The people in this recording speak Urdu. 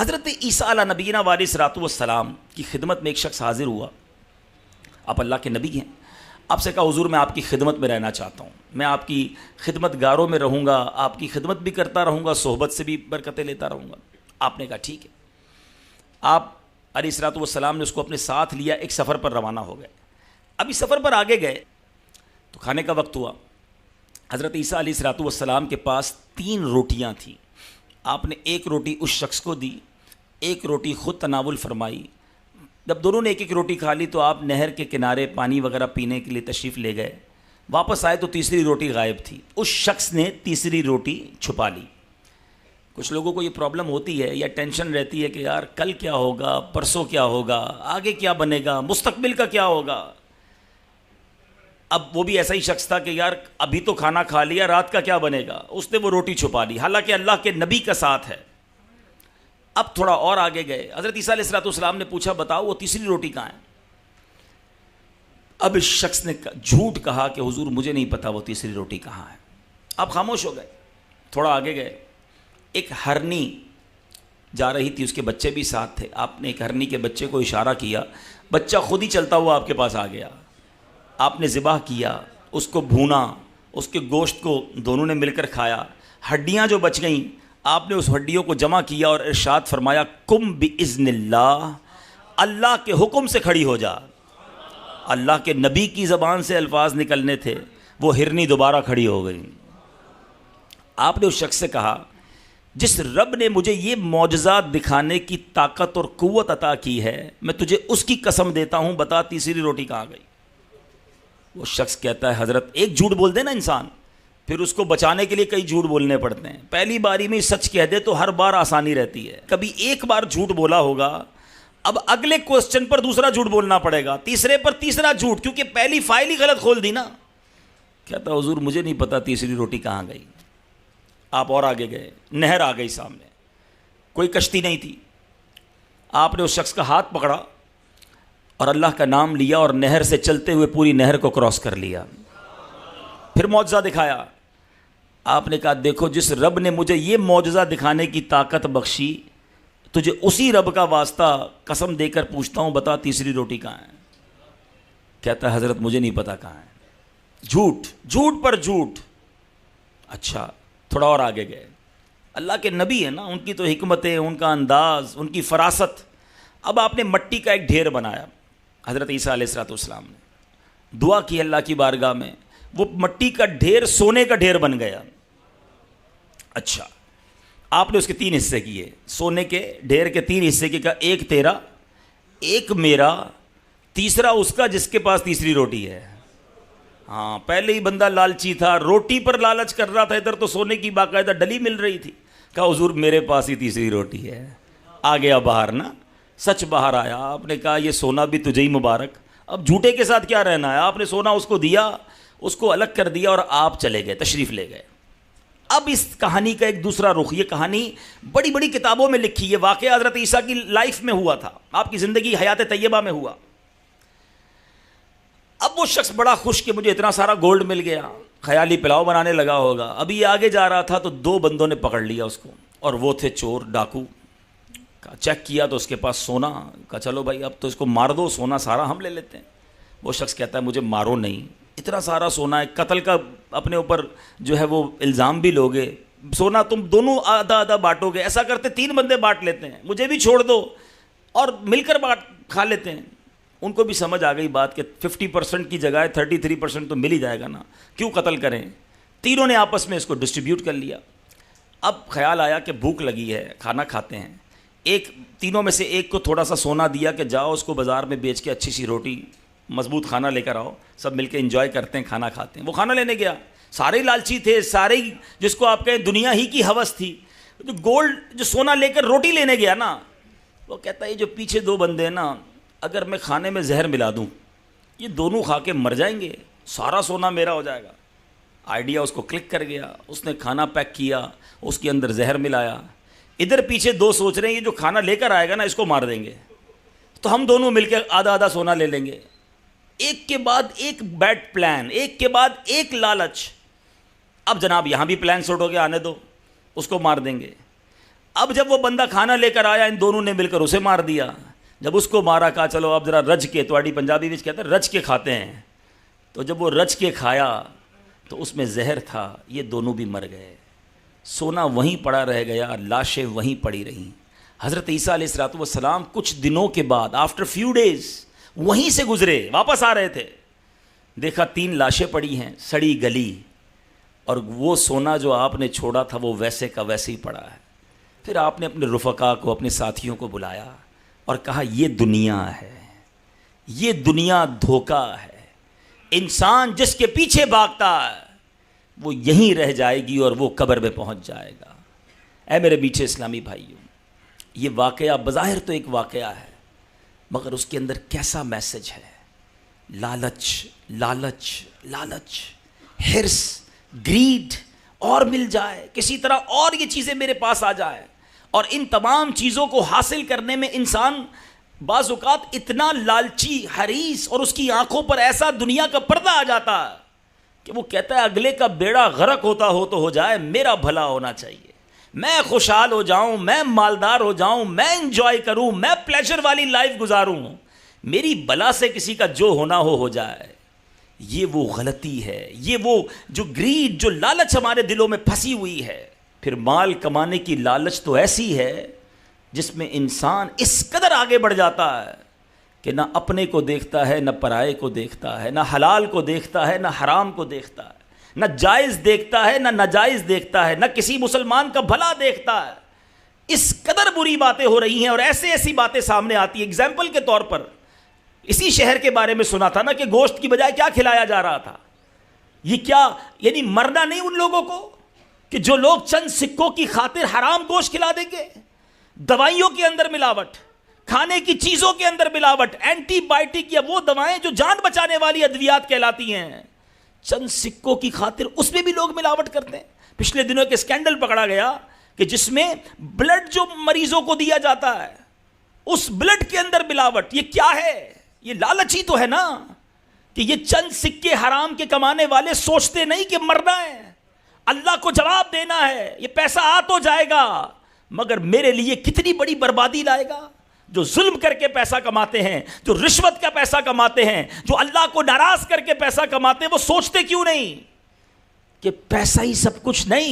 حضرت عیسیٰ علیہ نبینا علیہ الصلوۃ والسلام کی خدمت میں ایک شخص حاضر ہوا. آپ اللہ کے نبی ہیں. آپ سے کہا حضور میں آپ کی خدمت میں رہنا چاہتا ہوں, میں آپ کی خدمت گاروں میں رہوں گا, آپ کی خدمت بھی کرتا رہوں گا, صحبت سے بھی برکتیں لیتا رہوں گا. آپ نے کہا ٹھیک ہے. آپ علیہ الصلوۃ والسلام نے اس کو اپنے ساتھ لیا, ایک سفر پر روانہ ہو گئے. ابھی سفر پر آگے گئے تو کھانے کا وقت ہوا. حضرت عیسیٰ علیہ الصلوۃ والسلام کے پاس 3 روٹیاں تھیں. آپ نے ایک روٹی اس شخص کو دی, ایک روٹی خود تناول فرمائی. جب دونوں نے ایک ایک روٹی کھا لی تو آپ نہر کے کنارے پانی وغیرہ پینے کے لیے تشریف لے گئے. واپس آئے تو تیسری روٹی غائب تھی. اس شخص نے تیسری روٹی چھپا لی. کچھ لوگوں کو یہ پرابلم ہوتی ہے یا ٹینشن رہتی ہے کہ یار کل کیا ہوگا, پرسوں کیا ہوگا, آگے کیا بنے گا, مستقبل کا کیا ہوگا. اب وہ بھی ایسا ہی شخص تھا کہ یار ابھی تو کھانا کھا لیا, رات کا کیا بنے گا. اس نے وہ روٹی چھپا لی, حالانکہ اللہ کے نبی کا ساتھ ہے. اب تھوڑا اور آگے گئے. حضرت عیسیٰ علیہ الصلوۃ والسلام نے پوچھا بتاؤ وہ تیسری روٹی کہاں ہے. اب اس شخص نے جھوٹ کہا کہ حضور مجھے نہیں پتا وہ تیسری روٹی کہاں ہے. آپ خاموش ہو گئے. تھوڑا آگے گئے. ایک ہرنی جا رہی تھی, اس کے بچے بھی ساتھ تھے. آپ نے ایک ہرنی کے بچے کو اشارہ کیا, بچہ خود ہی چلتا ہوا آپ کے پاس آ گیا. آپ نے ذبح کیا, اس کو بھونا, اس کے گوشت کو دونوں نے مل کر کھایا. ہڈیاں جو بچ گئیں آپ نے اس ہڈیوں کو جمع کیا اور ارشاد فرمایا کم باذن اللہ, اللہ کے حکم سے کھڑی ہو جا. اللہ کے نبی کی زبان سے الفاظ نکلنے تھے, وہ ہرنی دوبارہ کھڑی ہو گئی. آپ نے اس شخص سے کہا جس رب نے مجھے یہ معجزات دکھانے کی طاقت اور قوت عطا کی ہے, میں تجھے اس کی قسم دیتا ہوں, بتا تیسری روٹی کہاں گئی. وہ شخص کہتا ہے حضرت ایک جھوٹ بول دے نا انسان, پھر اس کو بچانے کے لیے کئی جھوٹ بولنے پڑتے ہیں. پہلی باری میں سچ کہہ دے تو ہر بار آسانی رہتی ہے. کبھی ایک بار جھوٹ بولا ہوگا, اب اگلے کوسچن پر دوسرا جھوٹ بولنا پڑے گا, تیسرے پر تیسرا جھوٹ, کیونکہ پہلی فائل ہی غلط کھول دی نا. کہتا حضور مجھے نہیں پتا تیسری روٹی کہاں گئی. آپ اور آگے گئے. نہر آ گئی سامنے, کوئی کشتی نہیں تھی. آپ نے اس شخص کا ہاتھ پکڑا اور اللہ کا نام لیا اور نہر سے چلتے ہوئے پوری نہر کو کراس کر لیا. پھر معجزہ دکھایا. آپ نے کہا دیکھو جس رب نے مجھے یہ معجزہ دکھانے کی طاقت بخشی, تجھے اسی رب کا واسطہ قسم دے کر پوچھتا ہوں بتا تیسری روٹی کہاں ہے. کہتا ہے حضرت مجھے نہیں پتا کہاں ہے. جھوٹ, جھوٹ پر جھوٹ. اچھا تھوڑا اور آگے گئے. اللہ کے نبی ہیں نا, ان کی تو حکمتیں, ان کا انداز, ان کی فراست. اب آپ نے مٹی کا ایک ڈھیر بنایا. حضرت عیسیٰ علیہ الصلوۃ والسلام نے دعا کی اللہ کی بارگاہ میں, وہ مٹی کا ڈھیر سونے کا ڈھیر بن گیا. اچھا آپ نے اس کے 3 حصے کیے, سونے کے ڈھیر کے 3 حصے کیے. کہا ایک تیرا, ایک میرا, تیسرا اس کا جس کے پاس تیسری روٹی ہے. ہاں پہلے ہی بندہ لالچی تھا, روٹی پر لالچ کر رہا تھا, ادھر تو سونے کی باقاعدہ ڈلی مل رہی تھی. کہا حضور میرے پاس ہی تیسری روٹی ہے. آ گیا باہر نا, سچ باہر آیا. آپ نے کہا یہ سونا بھی تجھے ہی مبارک, اب جھوٹے کے ساتھ کیا رہنا ہے. آپ نے سونا اس کو دیا, اس کو الگ کر دیا اور آپ چلے گئے, تشریف لے گئے. اب اس کہانی کا ایک دوسرا رخ, یہ کہانی بڑی بڑی کتابوں میں لکھی ہے, واقعہ حضرت عیسیٰ کی لائف میں ہوا تھا, آپ کی زندگی حیات طیبہ میں ہوا. اب وہ شخص بڑا خوش کہ مجھے اتنا سارا گولڈ مل گیا, خیالی پلاؤ بنانے لگا ہوگا. ابھی یہ آگے جا رہا تھا تو 2 بندوں نے پکڑ لیا اس کو, اور وہ تھے چور, ڈاکو. چیک کیا تو اس کے پاس سونا. کہا چلو بھائی اب تو اس کو مار دو, سونا سارا ہم لے لیتے ہیں. وہ شخص کہتا ہے مجھے مارو نہیں, اتنا سارا سونا ہے, قتل کا اپنے اوپر جو ہے وہ الزام بھی لوگے, سونا تم دونوں آدھا آدھا بانٹو گے, ایسا کرتے 3 بندے بانٹ لیتے ہیں, مجھے بھی چھوڑ دو اور مل کر کھا لیتے ہیں. ان کو بھی سمجھ آ گئی بات کہ 50% کی جگہ 33% تو مل ہی جائے گا نا, کیوں قتل کریں. تینوں نے آپس میں اس کو ڈسٹریبیوٹ کر لیا. اب خیال آیا کہ بھوک لگی ہے, کھانا کھاتے ہیں. ایک تینوں میں سے ایک کو تھوڑا سا سونا دیا کہ جاؤ اس کو بازار میں بیچ کے اچھی سی روٹی مضبوط کھانا لے کر آؤ, سب مل کے انجوائے کرتے ہیں, کھانا کھاتے ہیں. وہ کھانا لینے گیا, سارے ہی لالچی تھے, سارے ہی جس کو آپ کہیں دنیا ہی کی ہوس تھی. جو گولڈ جو سونا لے کر روٹی لینے گیا نا, وہ کہتا ہے یہ جو پیچھے 2 بندے ہیں نا, اگر میں کھانے میں زہر ملا دوں یہ دونوں کھا کے مر جائیں گے, سارا سونا میرا ہو جائے گا. آئیڈیا اس کو کلک کر گیا, اس نے کھانا پیک کیا, اس کے اندر زہر ملایا. ادھر پیچھے 2 سوچ رہے ہیں یہ جو کھانا لے کر آئے گا نا اس کو مار دیں گے, تو ہم دونوں مل کے آدھا آدھا سونا لے لیں گے. ایک کے بعد ایک بیڈ پلان, ایک کے بعد ایک لالچ. اب جناب یہاں بھی پلان سوٹ ہو گیا, آنے دو, اس کو مار دیں گے. اب جب وہ بندہ کھانا لے کر آیا ان دونوں نے مل کر اسے مار دیا. جب اس کو مارا کہا چلو اب ذرا رج کے, تواڈی پنجابی میں کہتے ہیں رج کے کھاتے ہیں. تو جب وہ رج کے کھایا تو اس میں زہر تھا, یہ دونوں بھی مر گئے. سونا وہیں پڑا رہ گیا, لاشیں وہیں پڑی رہیں. حضرت عیسیٰ علیہ الصلوۃ والسلام کچھ دنوں کے بعد آفٹر فیو ڈیز وہیں سے گزرے, واپس آ رہے تھے, دیکھا 3 لاشیں پڑی ہیں سڑی گلی, اور وہ سونا جو آپ نے چھوڑا تھا وہ ویسے کا ویسے ہی پڑا ہے. پھر آپ نے اپنے رفقا کو, اپنے ساتھیوں کو بلایا اور کہا یہ دنیا ہے, یہ دنیا دھوکہ ہے. انسان جس کے پیچھے بھاگتا ہے وہ یہیں رہ جائے گی اور وہ قبر میں پہنچ جائے گا. اے میرے میٹھے اسلامی بھائیوں, یہ واقعہ بظاہر تو ایک واقعہ ہے, مگر اس کے اندر کیسا میسج ہے. لالچ لالچ لالچ, ہرس, گریڈ, اور مل جائے کسی طرح اور یہ چیزیں میرے پاس آ جائے. اور ان تمام چیزوں کو حاصل کرنے میں انسان بعض اوقات اتنا لالچی, حریص, اور اس کی آنکھوں پر ایسا دنیا کا پردہ آ جاتا ہے کہ وہ کہتا ہے اگلے کا بیڑا غرق ہوتا ہو تو ہو جائے, میرا بھلا ہونا چاہیے, میں خوشحال ہو جاؤں, میں مالدار ہو جاؤں, میں انجوائے کروں, میں پلیجر والی لائف گزاروں, میری بلا سے کسی کا جو ہونا ہو جائے. یہ وہ غلطی ہے, یہ وہ جو گریڈ, جو لالچ ہمارے دلوں میں پھنسی ہوئی ہے. پھر مال کمانے کی لالچ تو ایسی ہے جس میں انسان اس قدر آگے بڑھ جاتا ہے کہ نہ اپنے کو دیکھتا ہے, نہ پرائے کو دیکھتا ہے, نہ حلال کو دیکھتا ہے, نہ حرام کو دیکھتا ہے, نہ جائز دیکھتا ہے, نہ ناجائز دیکھتا ہے, نہ کسی مسلمان کا بھلا دیکھتا ہے. اس قدر بری باتیں ہو رہی ہیں اور ایسی باتیں سامنے آتی ہیں. ایگزامپل کے طور پر اسی شہر کے بارے میں سنا تھا نا کہ گوشت کی بجائے کیا کھلایا جا رہا تھا. یہ کیا یعنی مرنا نہیں ان لوگوں کو کہ جو لوگ چند سکوں کی خاطر حرام گوشت کھلا دیں گے. دوائیوں کے اندر ملاوٹ, کھانے کی چیزوں کے اندر ملاوٹ, اینٹی بائیوٹک یا وہ دوائیں جو جان بچانے والی ادویات کہلاتی ہیں, چند سکوں کی خاطر اس میں بھی لوگ ملاوٹ کرتے ہیں. پچھلے دنوں ایک اسکینڈل پکڑا گیا کہ جس میں بلڈ جو مریضوں کو دیا جاتا ہے اس بلڈ کے اندر ملاوٹ. یہ کیا ہے؟ یہ لالچ ہی تو ہے نا کہ یہ چند سکے حرام کے کمانے والے سوچتے نہیں کہ مرنا ہے, اللہ کو جواب دینا ہے, یہ پیسہ آ تو جائے گا مگر میرے لیے کتنی بڑی بربادی لائے گا. جو ظلم کر کے پیسہ کماتے ہیں, جو رشوت کا پیسہ کماتے ہیں, جو اللہ کو ناراض کر کے پیسہ کماتے ہیں, وہ سوچتے کیوں نہیں کہ پیسہ ہی سب کچھ نہیں.